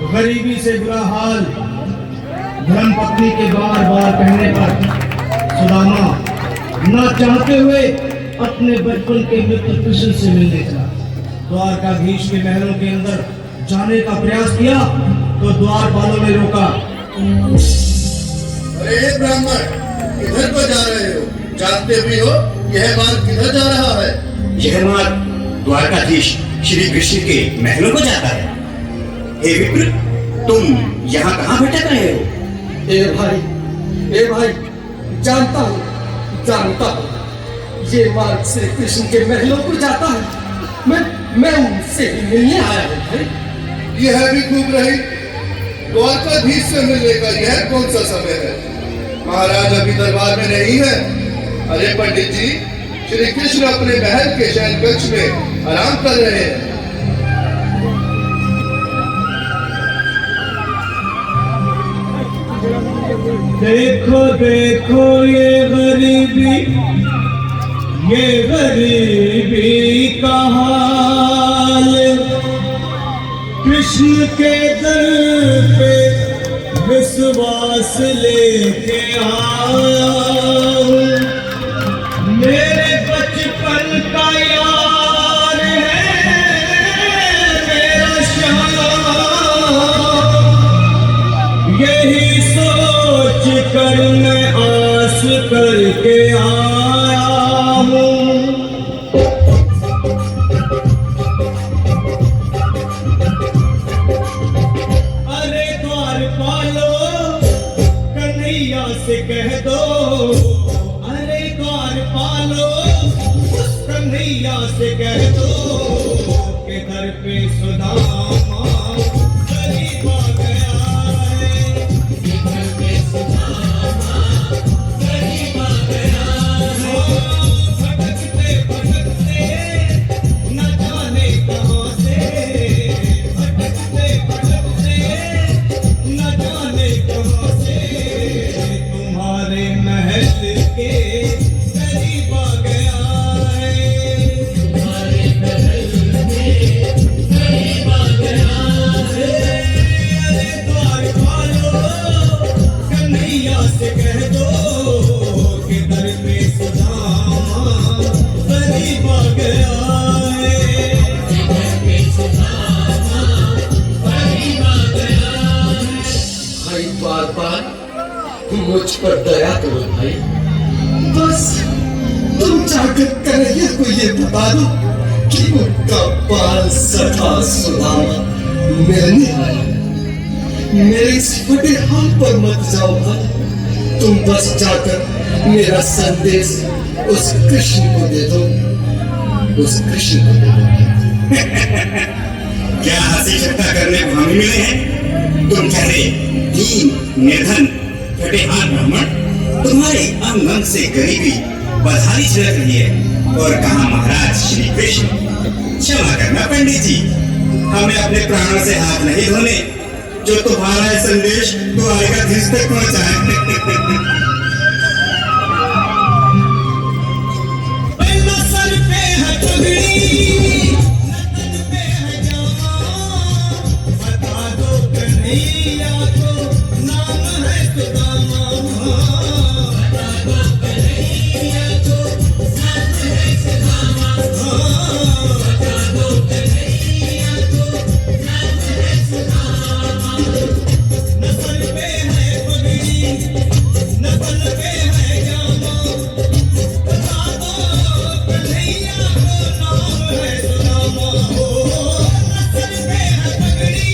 गरीबी से बुरा हाल धर्मपत्नी के बार बार कहने पर सुदामा न चाहते हुए अपने बचपन के मित्र कृष्ण से मिलने चला। द्वारकाधीश के महलों के अंदर जाने का प्रयास किया तो द्वारपालों ने रोका। अरे ब्राह्मण, किधर को जा रहे हो? जानते भी हो यह मार्ग किधर जा रहा है? यह मार्ग द्वारकाधीश श्री कृष्ण के महलों को जाता है। हे विप्र, तुम यहाँ कहाँ भटक रहे हो? ए भाई, जानता हूँ ये मार्ग श्री कृष्ण के महलों को जाता है। मैं उनसे ही मिलने आया हूँ भाई। यह भी खूब रही। द्वारकाधीश से मिलने का यह कौन सा समय है? महाराज अभी दरबार में नहीं है। अरे पंडित जी, श्री कृष्ण अपने महल के शयन कक्ष में आराम कर रहे हैं। देखो देखो ये गरीबी का हाल, कृष्ण के दर पे विश्वास लेके आया हूँ। मेरे बचपन का यार है मेरा श्याम, यही सोच कर मैं आस करके आया हूँ। अरे द्वारपालो कन्हैया से कह दो, अरे द्वारपालो कन्हैया से कह दो के दर पे सुदामा गरीब आ गया है। दर पे सुदामा गरीब आ गया है। भटकते भटकते न जाने कहाँ से, भटकते भटकते न जाने कहाँ से तुम्हारे महल के करीब आ गया है। तुम्हारे महल के करीब आ गया है। अरे द्वारपालो कन्हैया से कह दो कि दर पे सुदामा गरीब आ गया है। दर पे सुदामा गरीब आ गया है। भाई बार मुझ पर दया करो भाई। बस तुम जाकर कन्हैया को ये बता दो कि उनका बाल सखा सुदामा मिलने आया है। मेरे इस फटे हाथ पर मत जाओ भाई। तुम बस जाकर मेरा संदेश उस कृष्ण को दे दो, उस कृष्ण को दे दो। क्या हंसी ठट्टा करने को हमें मिले हैं? तुम ठहरे दीन निर्धन फटे हाथ ब्राह्मण, तुम्हारे अंग अंग से गरीबी बधाई छिड़क रही है। और कहा महाराज श्री कृष्ण? क्षमा करना पंडित जी, हमें अपने प्राणों से हाथ नहीं धोने जो तुम्हारा यह संदेश द्वारकाधीश तक पहुंचाए। सर पे है पगड़ी, नतन पे है जामा, बता दो कन्हैया को नाम है सुदामा। बता दो कन्हैया को नाम है सुदामा। बता दो कन्हैया को नाम है सुदामा। न सर पे है पगड़ी, न बल पे है जामा, बता दो कन्हैया को नाम है सुदामा। न सर पे है पगड़ी,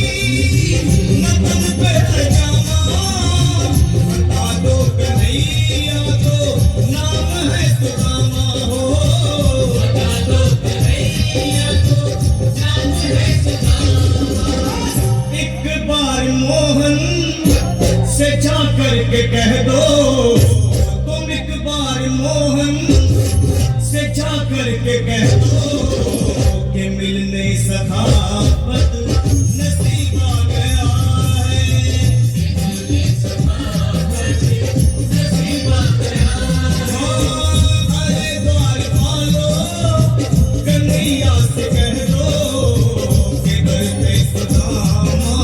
न बल पे है जामा, बता दो कन्हैया को नाम है सुदामा। बता दो कन्हैया को नाम है सुदामा। एक बार मोहन से जा करके कह दो, तुम एक बार मोहन से जा करके कह दो कि मिलने सखावत नसीब आ गया है। मिलने सखावत नसीब आ गया है। अरे द्वारपालो कन्हैया से कह दो कि दर पे सुदामा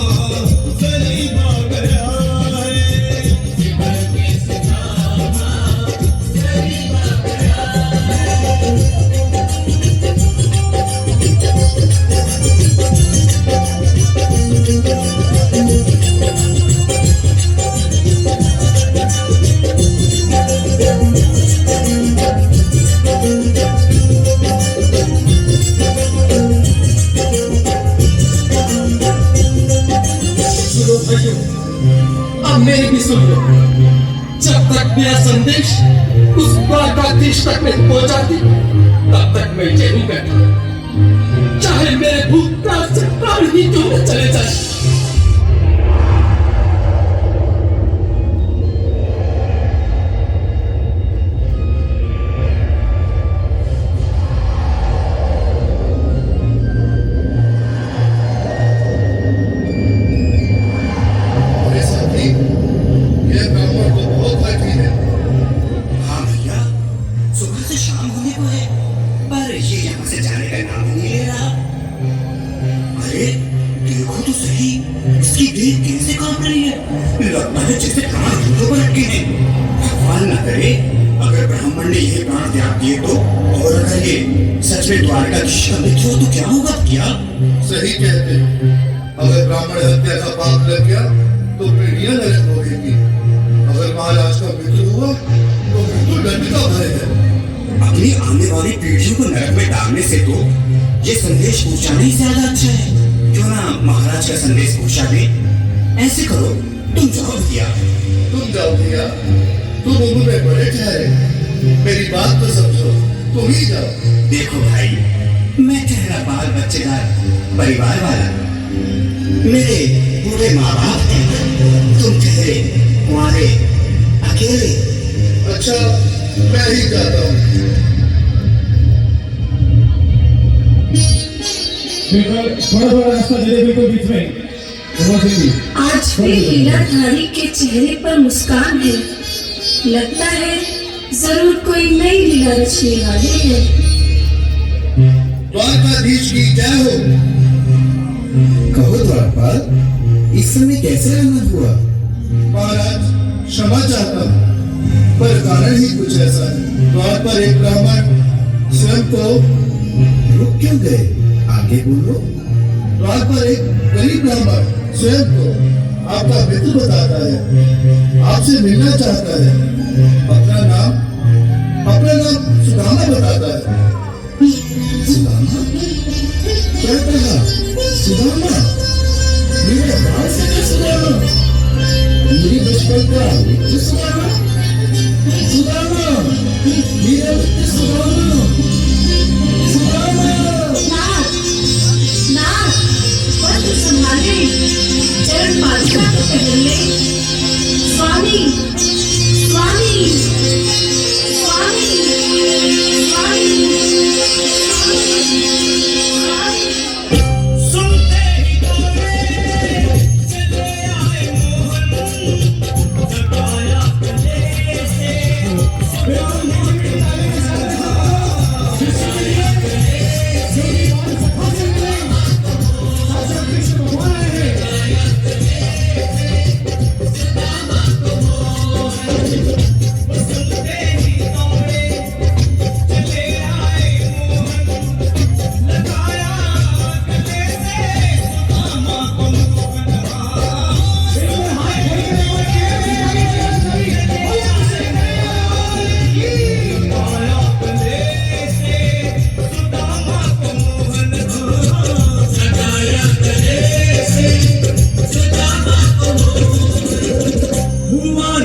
भाइयों, अब मेरी भी सुन लो। जब तक मेरा संदेश उस द्वारकाधीश तक नहीं पहुंचाती, तब तक मैं यहीं बैठा, चाहे मेरे भूतकाल से प्राण ही क्यों न चले जाए। मेरे साथी, यह ब्राह्मण तो बहुत हठी है। हाँ भैया, सुबह से शाम होने को है, पर ये यहाँ से जाने का नाम ही नहीं ले रहा। अरे देखो तो सही, इसकी देह कैसे कांप रही है, लगता है जैसे प्राण घुटनों पर अटके हैं। भगवान न करे अगर ब्राह्मण ने यह प्राण त्याग दिए तो, और अगर ये सच में द्वारकाधीश का मित्र हो तो क्या होगा? क्या सही कहते हो। अगर ब्राह्मण हत्या का पाप लग गया तो पीढ़ियां नरक भोगेंगी। अगर महाराज का मित्र हुआ तो मृत्यु दंड का भय है। अपनी आने वाली पीढ़ियों को नरक में डालने से तो ये संदेश पहुंचाना ही ज्यादा अच्छा है। क्यों ना महाराज का संदेश पहुंचा दे? ऐसे करो, तुम जाओ भैया। तुम जाओ भैया, तुम उम्र में बड़े ठहरे, मेरी बात तो समझो, तुम ही जाओ। देखो भाई, मैं ठहरा बाल बच्चेदार परिवार वाला, मेरे बूढ़े माँ बाप हैं, तुम ठहरे कुंवारे अकेले। अच्छा, मैं ही जाता हूँ। थोड़ा थोड़ा रास्ता दे दे बिल्कुल बीच में। आज भी लीलाधारी के चेहरे पर मुस्कान है। लगता है जरूर कोई नई लीला रचने वाले हैं। द्वारकाधीश की जय हो। कहो द्वारपाल, इस समय कैसे आना हुआ? महाराज, क्षमा चाहता हूँ, पर कारण ही कुछ ऐसा है। द्वार पर एक ब्राह्मण स्वयं को रुक क्यों गए? आगे बोलो। द्वार पर एक गरीब ब्राह्मण स्वयं को आपका मित्र बताता है, आपसे मिलना चाहता है। अपना नाम सुदामा बताता है। सुदामा? क्या कहा? सुदामा? मेरे बाल से क्या सुदामा? मेरी बचपन का मित्र सुदामा? सुदामा, मेरा मित्र सुदामा, सुदामा। नाथ, वस्त्र संभाले, चरण पादुका को पहन ले। स्वामी, स्वामी, स्वामी, स्वामी, सुनते ही दौड़े चले आए मोहन, जगाया गले से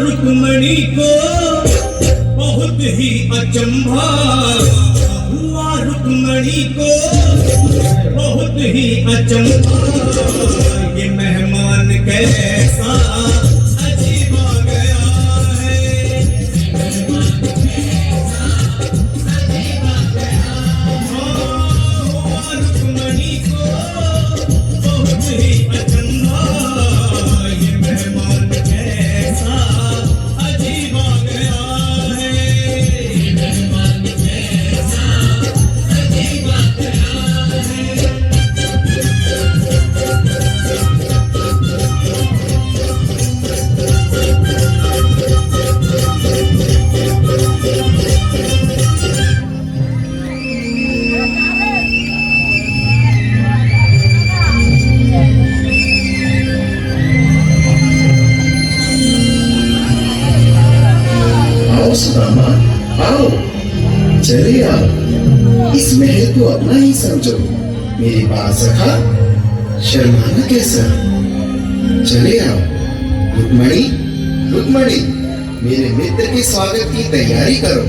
रुक्मणी को बहुत ही अचंभा हुआ, रुक्मणी को बहुत ही अचंभा। ये मेहमान कैसा अजीब आ गया है, हुआ रुक्मणी को बहुत ही अचंभा। ये मेहमान कैसा अजीब आ गया है, मेहमान कैसा अजीब आ गया है। आओ सुदामा, आओ, चले आओ। इस महल को अपना ही समझो। मेरी बात सखा, शर्माना कैसा? चले आओ। रुक्मणी, रुक्मणी, मेरे मित्र के स्वागत की तैयारी करो।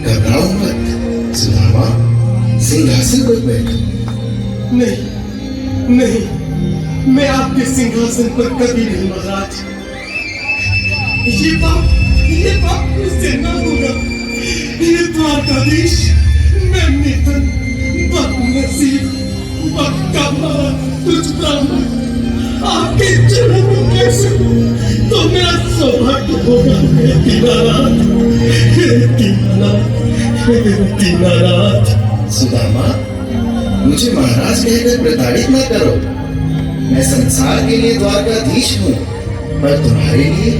घबराओ मत। सुदामा, सिंहासन पर बैठो। नहीं नहीं, मैं आपके सिंहासन पर कभी नहीं महाराज। ये पाप मुझसे न होगा। ये द्वारकाधीश, मैं मिथुन, बदनसीब, बदकामा, तुझ ब्राह्मण आपके चरणों में कैसे तो मेरा सौभाग्य होगा। हे दीनानाथ, हे दीनानाथ, हे दीनानाथ। सुदामा, मुझे महाराज कहकर प्रताड़ित न करो। मैं संसार के लिए द्वारकाधीश हूँ, पर तुम्हारे लिए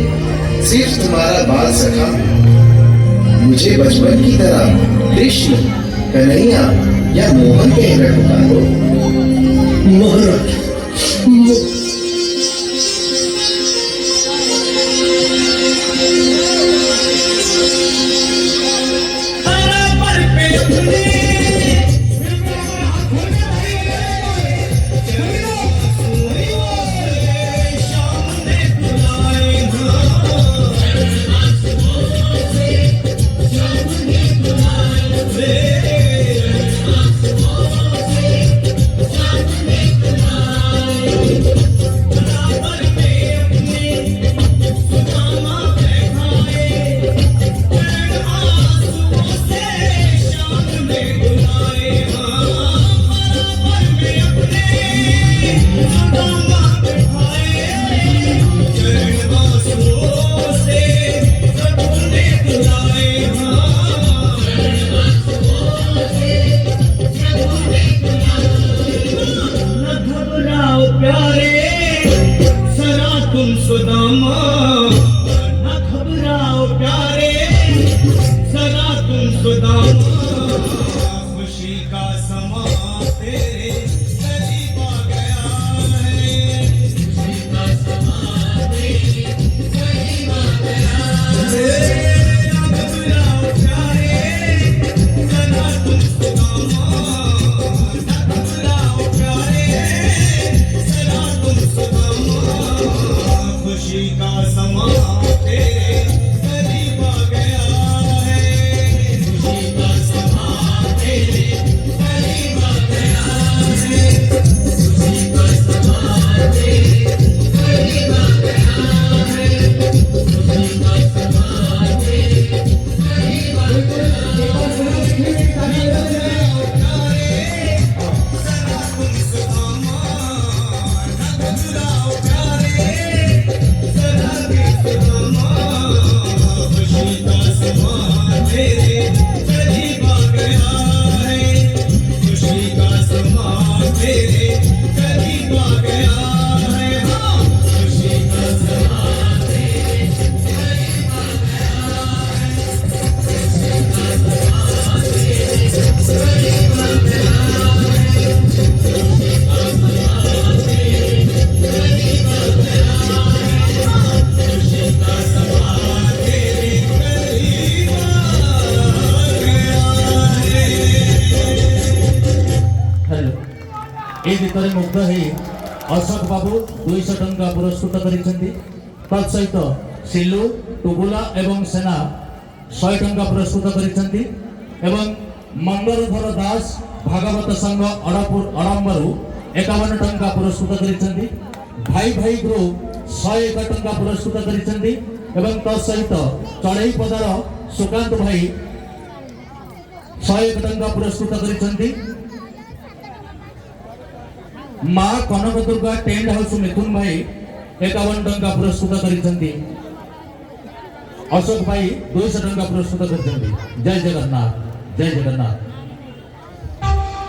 सिर्फ तुम्हारा बाल सखा हूँ। मुझे बचपन की तरह कृष्ण, कन्हैया या मोहन कहकर पुकारो। महाराज, मुग्ध है अशोक बाबू 200 टंका पुरस्कृत करिसेंती। तत्सहित सिल्लू, टुगुला एवं सेना 100 टंका पुरस्कृत करिसेंती एवं मंगलधर दास भागवत संघ अड़पुर अड़म्बरू 51 टंका पुरस्कृत करिसेंती। भाई भाई ग्रुप 101 टंका पुरस्कृत करिसेंती एवं तत्सहित चढ़ई पदार सुकांत भाई 101 टंका पुरस्कृत करिसेंती। माँ कनक दुर्गा टेंट हाउस मिथुन भाई 51 टंका पुरस्कृत करिसेंती। अशोक भाई 200 टंका पुरस्कृत करिसेंती। जय जगन्नाथ, जय जगन्नाथ।